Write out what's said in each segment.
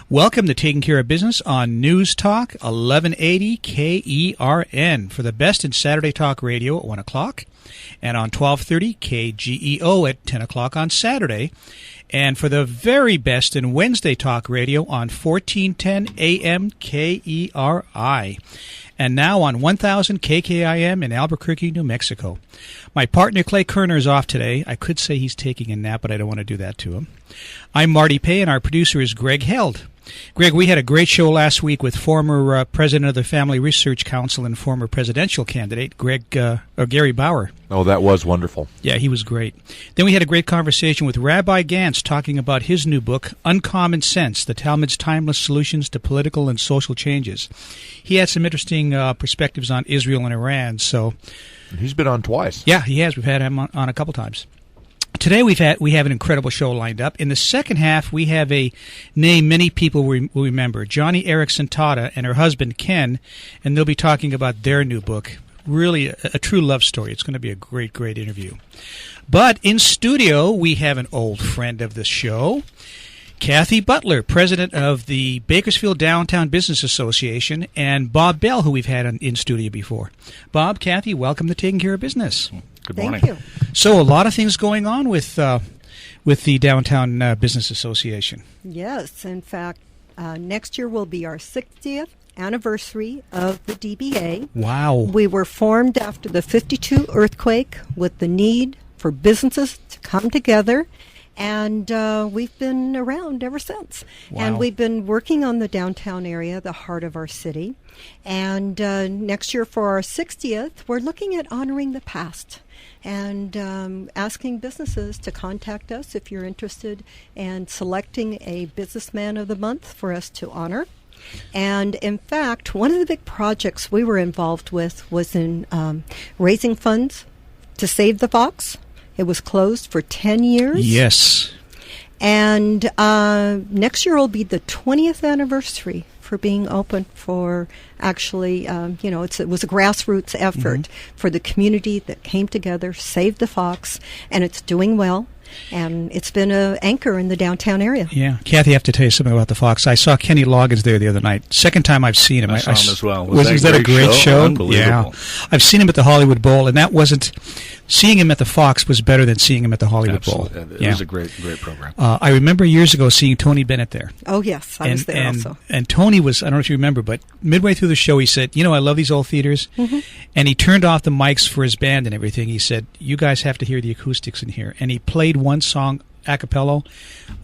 Welcome to Taking Care of Business on News Talk 1180 KERN for the best in Saturday talk radio at 1 o'clock and on 1230 KGEO at 10 o'clock on Saturday, and for the very best in Wednesday talk radio on 1410 AM KERI. And now on 1000 KKIM in Albuquerque, New Mexico. My partner Clay Kerner is off today. I could say he's taking a nap, but I don't want to do that to him. I'm Marty Pay, and our producer is Greg Held. Greg, we had a great show last week with former president of the Family Research Council and former presidential candidate, Gary Bauer. Oh, that was wonderful. Yeah, he was great. Then we had a great conversation with Rabbi Gantz talking about his new book, Uncommon Sense, the Talmud's Timeless Solutions to Political and Social Changes. He had some interesting perspectives on Israel and Iran. So, he's been on twice. Yeah, he has. We've had him on a couple times. Today we have an incredible show lined up. In the second half, we have a name many people will remember, Johnny Erickson Tata and her husband Ken, and they'll be talking about their new book. Really a true love story. It's going to be a great, great interview. But in studio, we have an old friend of the show, Cathy Butler, president of the Bakersfield Downtown Business Association, and Bob Bell, who we've had in studio before. Bob, Cathy, welcome to Taking Care of Business. Good morning. Thank you. So a lot of things going on with the Downtown Business Association. Yes, in fact, next year will be our 60th anniversary of the DBA. Wow. We were formed after the 52 earthquake with the need for businesses to come together, and we've been around ever since. Wow. And we've been working on the downtown area, the heart of our city. And next year for our 60th, we're looking at honoring the past and asking businesses to contact us if you're interested in selecting a businessman of the month for us to honor. And in fact, one of the big projects we were involved with was in raising funds to save the Fox. It was closed for 10 years. Yes. And next year will be the 20th anniversary for being open for actually, it was a grassroots effort for the community that came together, saved the Fox, and it's doing well. And it's been an anchor in the downtown area. Yeah. Cathy, I have to tell you something about the Fox. I saw Kenny Loggins there the other night. Second time I've seen him. I saw him as well. Was that a great show? Unbelievable. Yeah. I've seen him at the Hollywood Bowl, and that wasn't... Seeing him at the Fox was better than seeing him at the Hollywood Bowl. It was a great program. I remember years ago seeing Tony Bennett there. Oh, yes. I was there also. And Tony was, I don't know if you remember, but midway through the show he said, I love these old theaters. And he turned off the mics for his band and everything. He said, you guys have to hear the acoustics in here. And he played one song a cappella.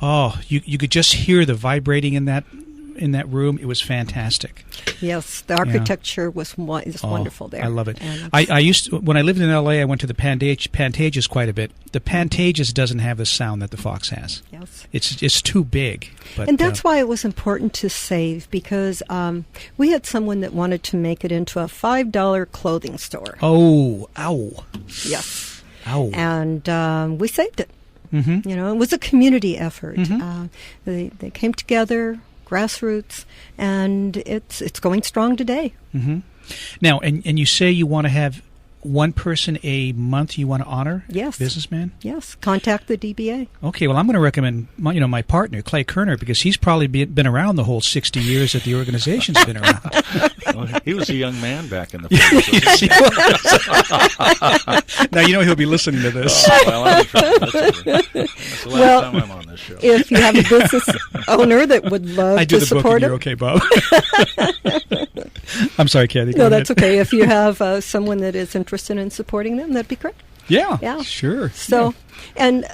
Oh, you could just hear the vibrating in that room. It was fantastic. Yes, the architecture is wonderful there. I love it. I used to, when I lived in L.A., I went to the Pantages quite a bit. The Pantages doesn't have the sound that the Fox has. Yes. It's too big. But, and that's why it was important to save, because we had someone that wanted to make it into a $5 clothing store. Oh, ow. Yes. Ow. And we saved it. It was a community effort. They came together, grassroots, and it's going strong today. Now, and you say you want to have one person a month you want to honor? Yes. Businessman? Yes. Contact the DBA. Okay, well, I'm going to recommend my partner, Clay Kerner, because he's probably been around the whole 60 years that the organization's been around. Well, he was a young man back in the 40s. Now, he'll be listening to this. Oh, well, I'm sure. That's the last time I'm on this show. If you have a business owner that would love to support it. You're okay, Bob. I'm sorry, Cathy. No, that's okay. If you have someone that is interested in supporting them, that'd be great. Yeah, sure. So, and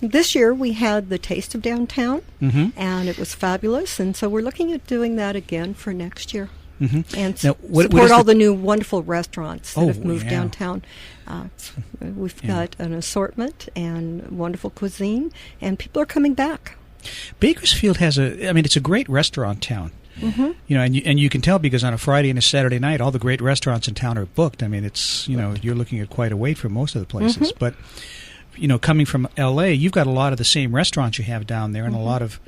this year we had the Taste of Downtown, and it was fabulous. And so we're looking at doing that again for next year. And support all the new wonderful restaurants that have moved downtown. We've got an assortment and wonderful cuisine, and people are coming back. Bakersfield has it's a great restaurant town. And you can tell because on a Friday and a Saturday night, all the great restaurants in town are booked. It's you're looking at quite a wait for most of the places. But coming from L.A., you've got a lot of the same restaurants you have down there, and a lot of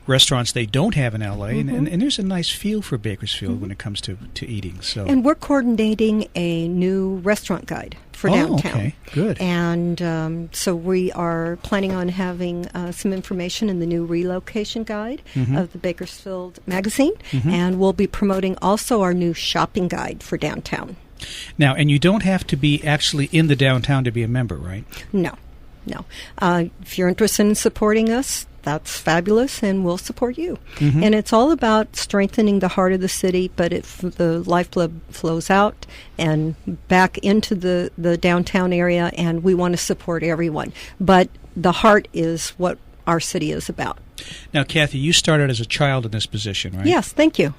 restaurants they don't have in L.A., and there's a nice feel for Bakersfield when it comes to eating. So. And we're coordinating a new restaurant guide for downtown. Okay, good. And so we are planning on having some information in the new relocation guide of the Bakersfield magazine, and we'll be promoting also our new shopping guide for downtown. Now, and you don't have to be actually in the downtown to be a member, right? No. If you're interested in supporting us, that's fabulous, and we'll support you. And it's all about strengthening the heart of the city, but the lifeblood flows out and back into the downtown area, and we want to support everyone. But the heart is what our city is about. Now, Cathy, you started as a child in this position, right? Yes, thank you.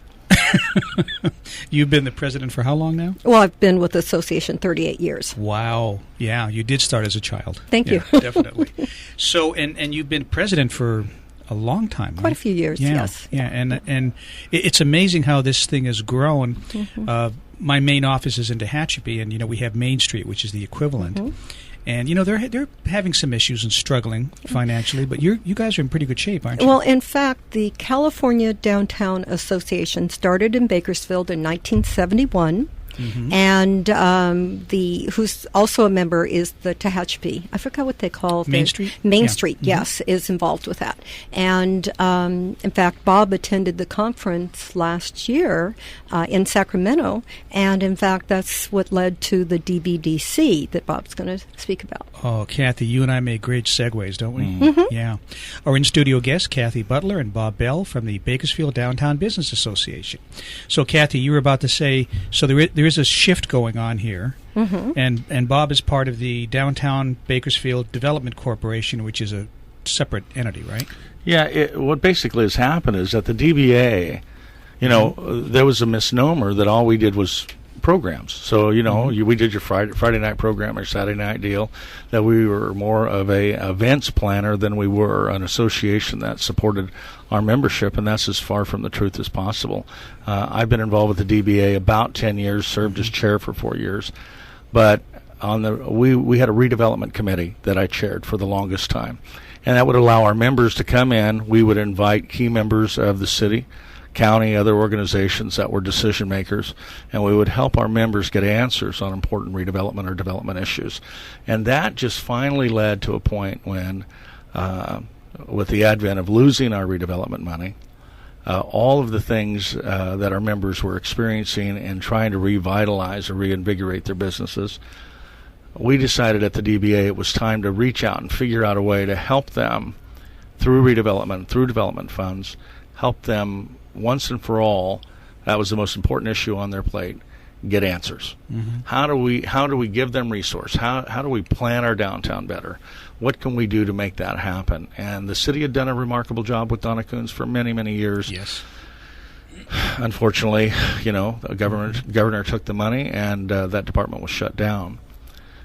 You've been the president for how long now? Well, I've been with the association 38 years. Wow. Yeah, you did start as a child. Thank you. Definitely. So, and you've been president for a long time, right? Quite a few years, yes. Yeah, and it's amazing how this thing has grown. My main office is in Tehachapi, and, we have Main Street, which is the equivalent. And, they're having some issues and struggling financially, but you guys are in pretty good shape, aren't you? Well, in fact, the California Downtown Association started in Bakersfield in 1971. And who's also a member is the Tehachapi. I forgot what they call Main Street? Main Street, yes, is involved with that. And in fact, Bob attended the conference last year in Sacramento, and in fact, that's what led to the DBDC that Bob's going to speak about. Oh, Cathy, you and I make great segues, don't we? Yeah. Our in-studio guests, Cathy Butler and Bob Bell from the Bakersfield Downtown Business Association. So, Cathy, you were about to say, so there is a shift going on here, and Bob is part of the Downtown Bakersfield Development Corporation, which is a separate entity, right? Yeah, what basically has happened is that the DBA, there was a misnomer that all we did was programs. So, we did your Friday night program or Saturday night deal, that we were more of a events planner than we were an association that supported our membership, and that's as far from the truth as possible. I've been involved with the DBA about 10 years, served as chair for 4 years, but we had a redevelopment committee that I chaired for the longest time, and that would allow our members to come in. We would invite key members of the city, county, other organizations that were decision makers, and we would help our members get answers on important redevelopment or development issues. And that just finally led to a point when, with the advent of losing our redevelopment money, all of the things that our members were experiencing and trying to revitalize or reinvigorate their businesses, we decided at the DBA it was time to reach out and figure out a way to help them through redevelopment, through development funds, help them once and for all. That was the most important issue on their plate. Get answers. How do we give them resource? How do we plan our downtown better? What can we do to make that happen? And the city had done a remarkable job with Donna Coons for many, many years. Yes. Unfortunately, the governor took the money, and that department was shut down.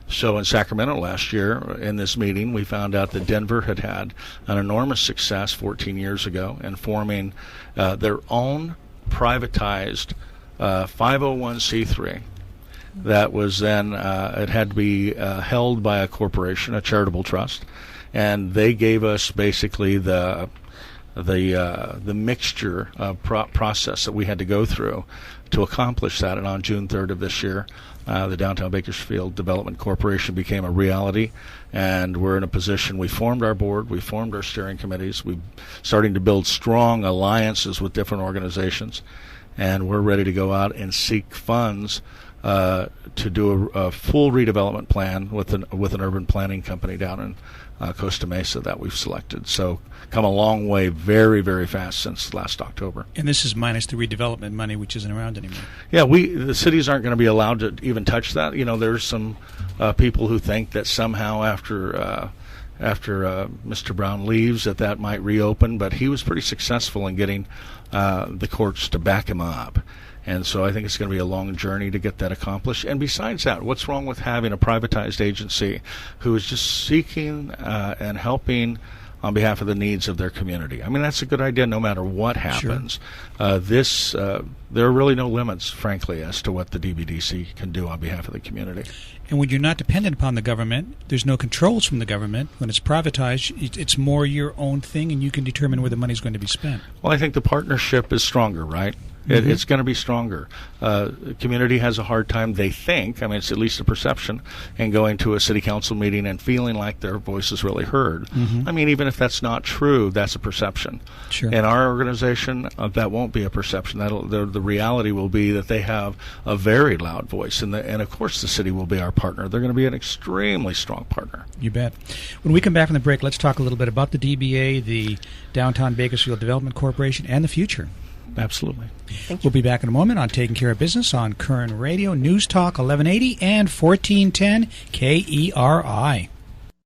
So in Sacramento last year, in this meeting, we found out that Denver had had an enormous success 14 years ago in forming their own privatized 501c3 that was then it had to be held by a corporation, a charitable trust, and they gave us basically the mixture of process that we had to go through to accomplish that. And on June 3rd of this year, the Downtown Bakersfield Development Corporation became a reality, and we're in a position. We formed our board, we formed our steering committees, we're starting to build strong alliances with different organizations, and we're ready to go out and seek funds to do a full redevelopment plan with an urban planning company down in Costa Mesa that we've selected. So come a long way very, very fast since last October. And this is minus the redevelopment money, which isn't around anymore. Yeah, the cities aren't going to be allowed to even touch that. There's some people who think that somehow after Mr. Brown leaves that might reopen, but he was pretty successful in getting the courts to back him up. And so I think it's going to be a long journey to get that accomplished. And besides that, what's wrong with having a privatized agency who is just seeking and helping on behalf of the needs of their community. I mean, that's a good idea no matter what happens. Sure. There are really no limits, frankly, as to what the DBDC can do on behalf of the community. And when you're not dependent upon the government, there's no controls from the government. When it's privatized, it's more your own thing, and you can determine where the money's going to be spent. Well, I think the partnership is stronger, right? It's going to be stronger. The community has a hard time, they think, I mean, it's at least a perception, in going to a city council meeting and feeling like their voice is really heard. I mean, even if that's not true, that's a perception. Sure. In our organization, that won't be a perception. The reality will be that they have a very loud voice, and of course the city will be our partner. They're going to be an extremely strong partner. You bet. When we come back from the break, let's talk a little bit about the DBA, the Downtown Bakersfield Development Corporation, and the future. Absolutely. Thank you. We'll be back in a moment on Taking Care of Business on Kern Radio, News Talk 1180 and 1410 KERI.